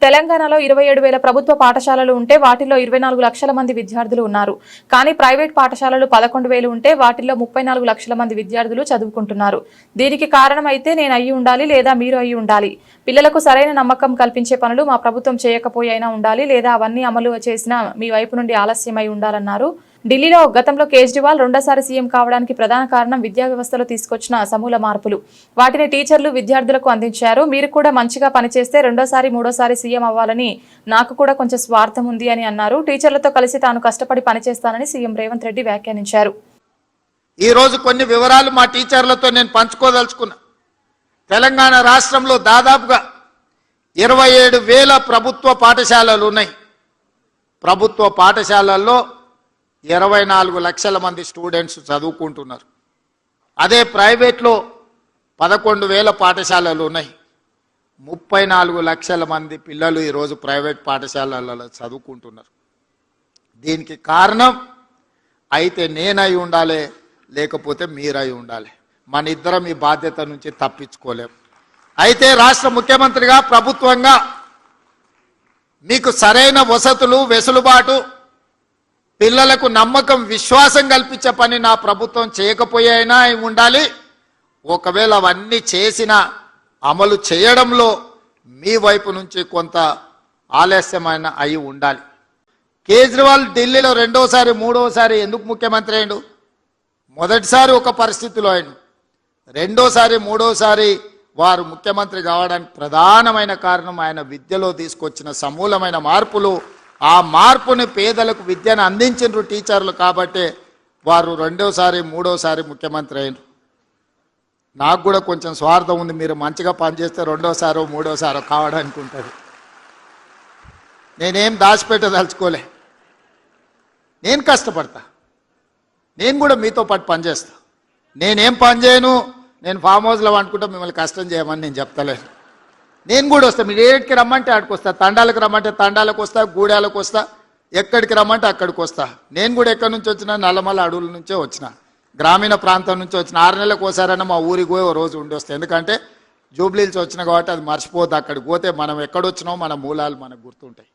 తెలంగాణలో 27,000 ప్రభుత్వ పాఠశాలలు ఉంటే వాటిల్లో 24 లక్షల మంది విద్యార్థులు ఉన్నారు. కానీ ప్రైవేట్ పాఠశాలలు 11,000 ఉంటే వాటిల్లో 34 లక్షల మంది విద్యార్థులు చదువుకుంటున్నారు. దీనికి కారణం అయితే నేను అయ్యి ఉండాలి లేదా మీరు అయ్యి ఉండాలి. పిల్లలకు సరైన నమ్మకం కల్పించే పనులు మా ప్రభుత్వం చేయకపోయినా ఉండాలి లేదా అవన్నీ అమలు చేసినా మీ వైపు నుండి ఆలస్యమై ఉండాలన్నారు. ఢిల్లీలో గతంలో కేజ్రీవాల్ రెండోసారి సీఎం కావడానికి ప్రధాన కారణం విద్యా వ్యవస్థలో తీసుకొచ్చిన సమూల మార్పులు. వాటిని టీచర్లు విద్యార్థులకు అందించారు. మీరు కూడా మంచిగా పనిచేస్తే రెండోసారి మూడోసారి సీఎం అవ్వాలని నాకు కూడా కొంచెం స్వార్థం ఉంది అని అన్నారు. టీచర్లతో కలిసి తాను కష్టపడి పనిచేస్తానని సీఎం రేవంత్ రెడ్డి వ్యాఖ్యానించారు. ఈ రోజు కొన్ని వివరాలు మా టీచర్లతో నేను పంచుకోదలుచుకున్నా. తెలంగాణ రాష్ట్రంలో దాదాపుగా 27,000 ప్రభుత్వ పాఠశాలలు ఉన్నాయి. ప్రభుత్వ పాఠశాలల్లో 24 లక్షల మంది స్టూడెంట్స్ చదువుకుంటున్నారు. అదే ప్రైవేట్లో 11,000 పాఠశాలలు ఉన్నాయి. 34 లక్షల మంది పిల్లలు ఈరోజు ప్రైవేట్ పాఠశాలలలో చదువుకుంటున్నారు. దీనికి కారణం అయితే నేనై ఉండాలి లేకపోతే మీరై ఉండాలి. మన ఇద్దరం ఈ బాధ్యత నుంచి తప్పించుకోలేం. అయితే రాష్ట్ర ముఖ్యమంత్రిగా ప్రభుత్వంగా మీకు సరైన వసతులు వెసులుబాటు పిల్లలకు నమ్మకం విశ్వాసం కల్పించే పని నా ప్రభుత్వం చేయకపోయినా ఉండాలి. ఒకవేళ అవన్నీ చేసిన అమలు చేయడంలో మీ వైపు నుంచి కొంత ఆలస్యమైన అయి ఉండాలి. కేజ్రీవాల్ ఢిల్లీలో రెండోసారి మూడోసారి ఎందుకు ముఖ్యమంత్రి అయ్యాడు? మొదటిసారి ఒక పరిస్థితిలో ఆయన, రెండోసారి మూడోసారి వారు ముఖ్యమంత్రి కావడానికి ప్రధానమైన కారణం ఆయన విద్యలో తీసుకొచ్చిన సమూలమైన మార్పులు. ఆ మార్పుని పేదలకు విద్యను అందించిన టీచర్లు కాబట్టి వారు రెండోసారి మూడోసారి ముఖ్యమంత్రి అయినారు. నాకు కూడా కొంచెం స్వార్థం ఉంది. మీరు మంచిగా పనిచేస్తే రెండోసారో మూడోసారో కావడానికి ఉంటుంది. నేనేం దాచిపెట్టదలుచుకోలే. నేను కష్టపడతా. నేను కూడా మీతో పాటు పనిచేస్తా. నేనేం పని చేయను. నేను ఫామ్ హౌస్లో అనుకుంటా మిమ్మల్ని కష్టం చేయమని నేను చెప్తలేను. నేను కూడా వస్తా. మీరు ఏడికి రమ్మంటే ఆడికి వస్తా, తండాలకు రమ్మంటే తండాలకు వస్తా, గూడాలకు వస్తా, ఎక్కడికి రమ్మంటే అక్కడికి వస్తా. నేను కూడా ఎక్కడి నుంచి వచ్చినా నల్లమల్ల అడవుల నుంచే వచ్చిన, గ్రామీణ ప్రాంతం నుంచి వచ్చిన. 6 నెలలకు ఒకసారైనా మా ఊరికి పోయి ఓ రోజు ఉండి వస్తాయి. ఎందుకంటే జూబ్లీహిల్స్ వచ్చిన కాబట్టి అది మర్చిపోద్దు. అక్కడికి పోతే మనం ఎక్కడొచ్చినామో మన మూలాలు మనకు గుర్తుంటాయి.